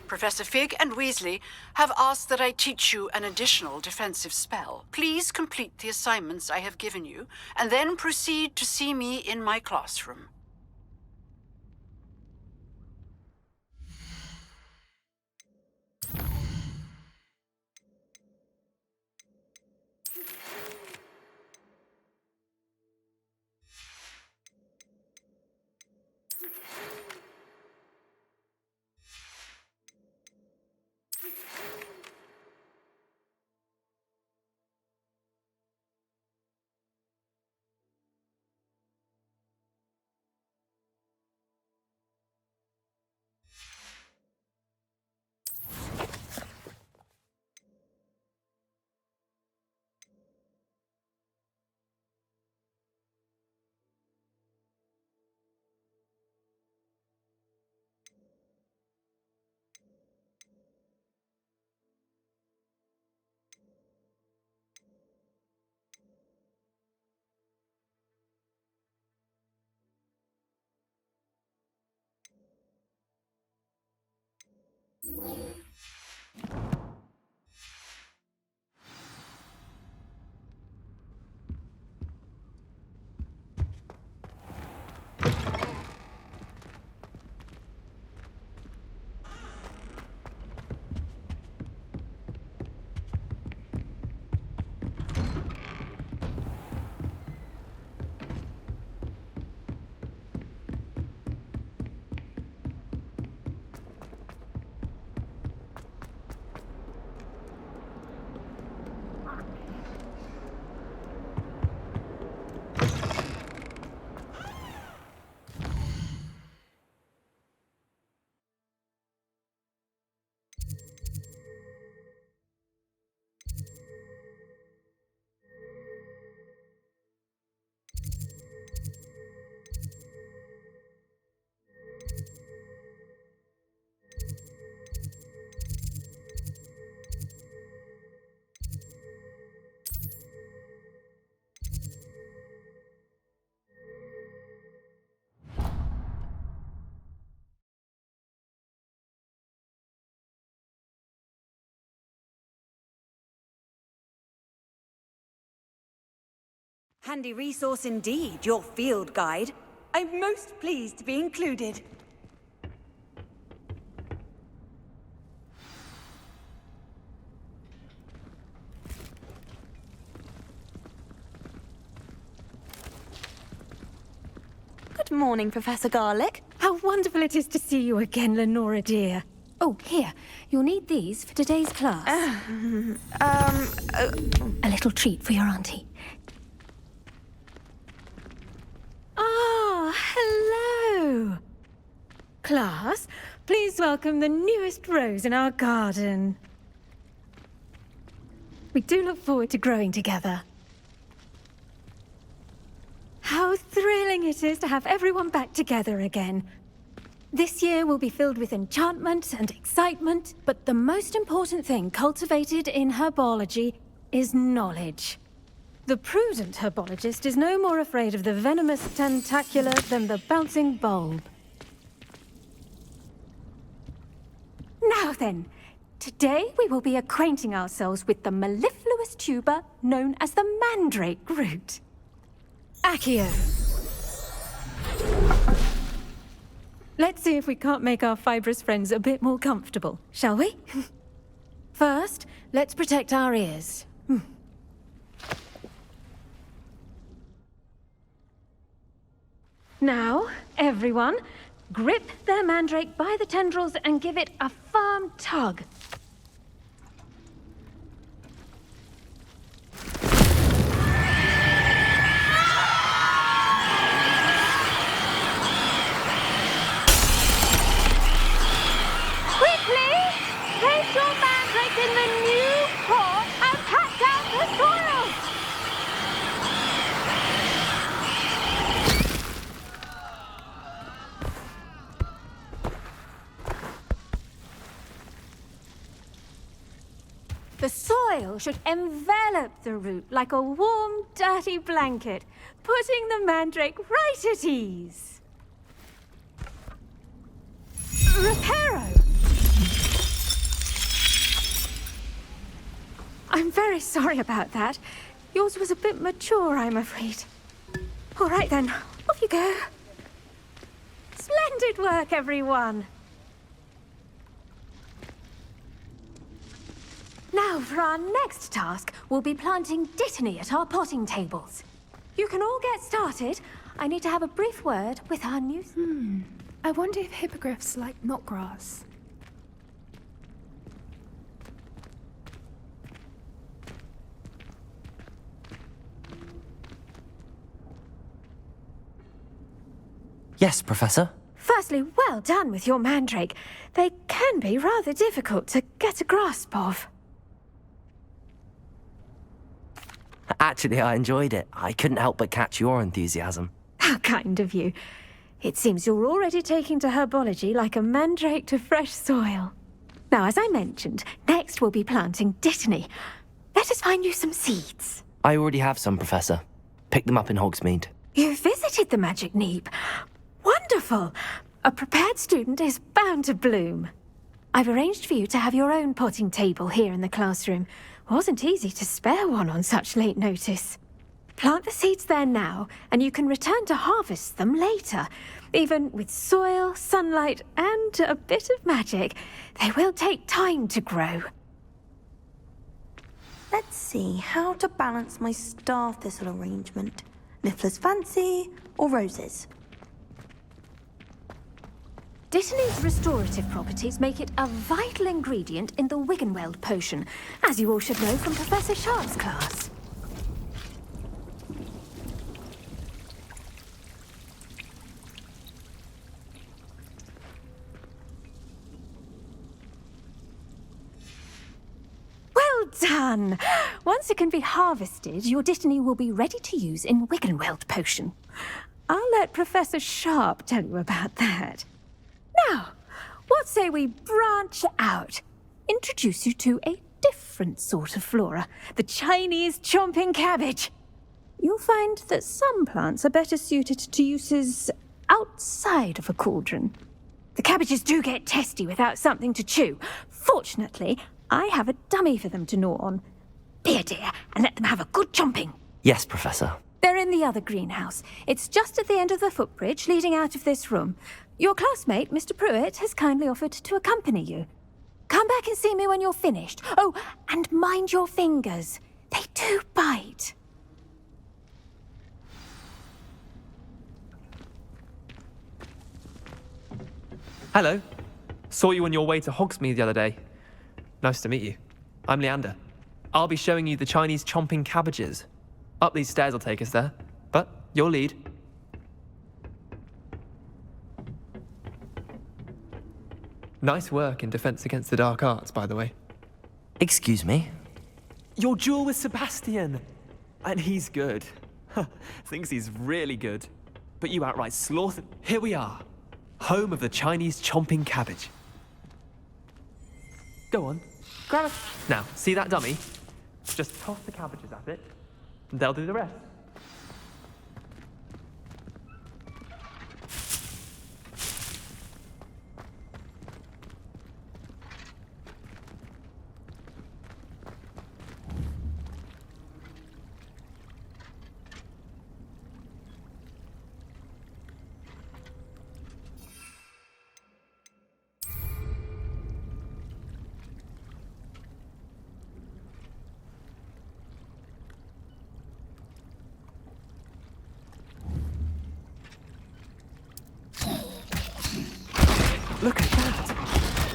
Professor Fig and Weasley have asked that I teach you an additional defensive spell. Please complete the assignments I have given you, and then proceed to see me in my classroom. Handy resource indeed, your field guide. I'm most pleased to be included. Good morning, Professor Garlick. How wonderful it is to see you again, Lenora dear. Oh, here. You'll need these for today's class. A little treat for your auntie. Ah, hello. Class, please welcome the newest rose in our garden. We do look forward to growing together. How thrilling it is to have everyone back together again. This year will be filled with enchantment and excitement, but the most important thing cultivated in herbology is knowledge. The prudent herbologist is no more afraid of the venomous tentacula than the bouncing bulb. Now then, today we will be acquainting ourselves with the mellifluous tuber known as the mandrake root. Accio. Let's see if we can't make our fibrous friends a bit more comfortable, shall we? First, let's protect our ears. Now, everyone, grip their mandrake by the tendrils and give it a firm tug. Quickly! Place your mandrake in the new pot and pack down the soil! The soil should envelop the root like a warm, dirty blanket, putting the mandrake right at ease. Reparo! I'm very sorry about that. Yours was a bit mature, I'm afraid. All right then, off you go. Splendid work, everyone. Now, for our next task, we'll be planting dittany at our potting tables. You can all get started. I need to have a brief word with our new... I wonder if hippogriffs like knotgrass. Yes, Professor. Firstly, well done with your mandrake. They can be rather difficult to get a grasp of. Actually, I enjoyed it. I couldn't help but catch your enthusiasm. How kind of you. It seems you're already taking to herbology like a mandrake to fresh soil. Now, as I mentioned, next we'll be planting dittany. Let us find you some seeds. I already have some, Professor. Picked them up in Hogsmeade. You visited the Magic Neep. Wonderful! A prepared student is bound to bloom. I've arranged for you to have your own potting table here in the classroom. Wasn't easy to spare one on such late notice. Plant the seeds there now, and you can return to harvest them later. Even with soil, sunlight, and a bit of magic, they will take time to grow. Let's see how to balance my star thistle arrangement. Niffler's fancy or roses? Dittany's restorative properties make it a vital ingredient in the Wiggenweld potion, as you all should know from Professor Sharp's class. Well done! Once it can be harvested, your dittany will be ready to use in Wiggenweld potion. I'll let Professor Sharp tell you about that. Now, what say we branch out? Introduce you to a different sort of flora, the Chinese chomping cabbage. You'll find that some plants are better suited to uses outside of a cauldron. The cabbages do get testy without something to chew. Fortunately, I have a dummy for them to gnaw on. Be a dear and let them have a good chomping. Yes, Professor. They're in the other greenhouse. It's just at the end of the footbridge leading out of this room. Your classmate, Mr. Pruitt, has kindly offered to accompany you. Come back and see me when you're finished. Oh, and mind your fingers. They do bite. Hello. Saw you on your way to Hogsmeade the other day. Nice to meet you. I'm Leander. I'll be showing you the Chinese chomping cabbages. Up these stairs will take us there, but you'll lead. Nice work in Defense Against the Dark Arts, by the way. Excuse me? Your duel with Sebastian! And he's good. Thinks he's really good. But you outright slaughtered... Here we are. Home of the Chinese chomping cabbage. Go on. Grab it. Now, see that dummy? Just toss the cabbages at it, and they'll do the rest. Look at that!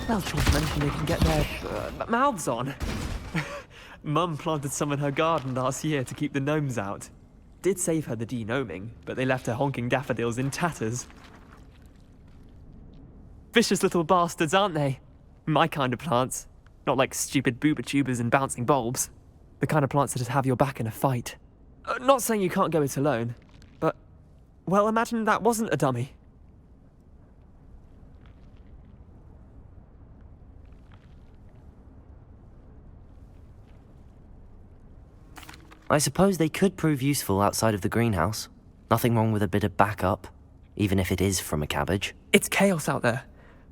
Beltram's mentioned they can get their mouths on. Mum planted some in her garden last year to keep the gnomes out. Did save her the de-gnoming, but they left her honking daffodils in tatters. Vicious little bastards, aren't they? My kind of plants. Not like stupid booba tubers and bouncing bulbs. The kind of plants that just have your back in a fight. Not saying you can't go it alone, but... Well, imagine that wasn't a dummy. I suppose they could prove useful outside of the greenhouse. Nothing wrong with a bit of backup, even if it is from a cabbage. It's chaos out there.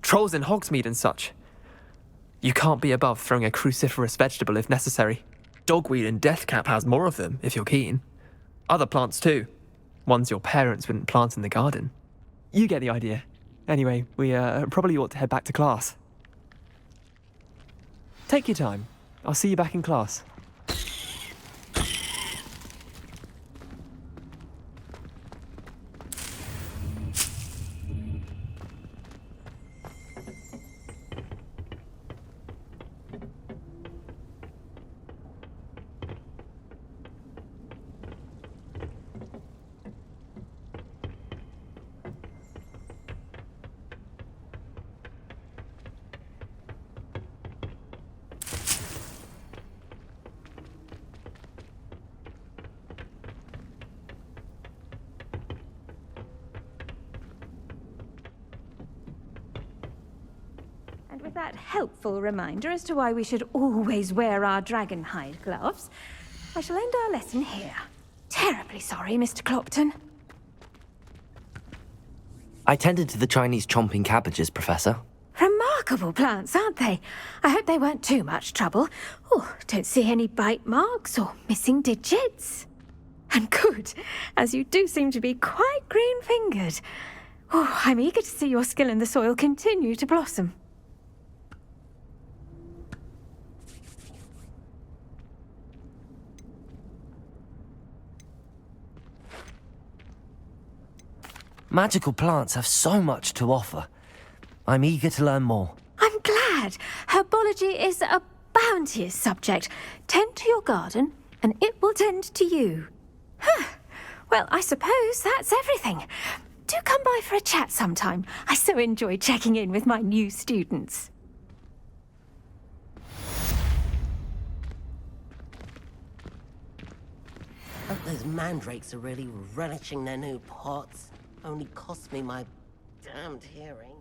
Trolls in Hogsmeade and such. You can't be above throwing a cruciferous vegetable if necessary. dogweed and deathcap has more of them, if you're keen. Other plants too. Ones your parents wouldn't plant in the garden. You get the idea. Anyway, we probably ought to head back to class. Take your time. I'll see you back in class. And with that helpful reminder as to why we should always wear our dragon hide gloves, I shall end our lesson here. Terribly sorry, Mr. Clopton. I tended to the Chinese chomping cabbages, Professor. Remarkable plants, aren't they? I hope they weren't too much trouble. Oh, don't see any bite marks or missing digits. And good, as you do seem to be quite green-fingered. Oh, I'm eager to see your skill in the soil continue to blossom. Magical plants have so much to offer. I'm eager to learn more. I'm glad. Herbology is a bounteous subject. Tend to your garden, and it will tend to you. Huh. Well, I suppose that's everything. Do come by for a chat sometime. I so enjoy checking in with my new students. Hope those mandrakes are really relishing their new pots. Only cost me my damned hearing.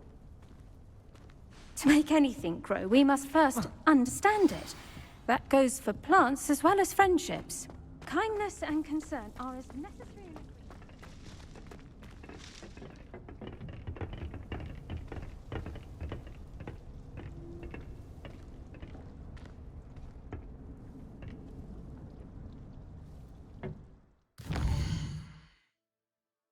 To make anything grow, we must first understand it. That goes for plants as well as friendships. Kindness and concern are as necessary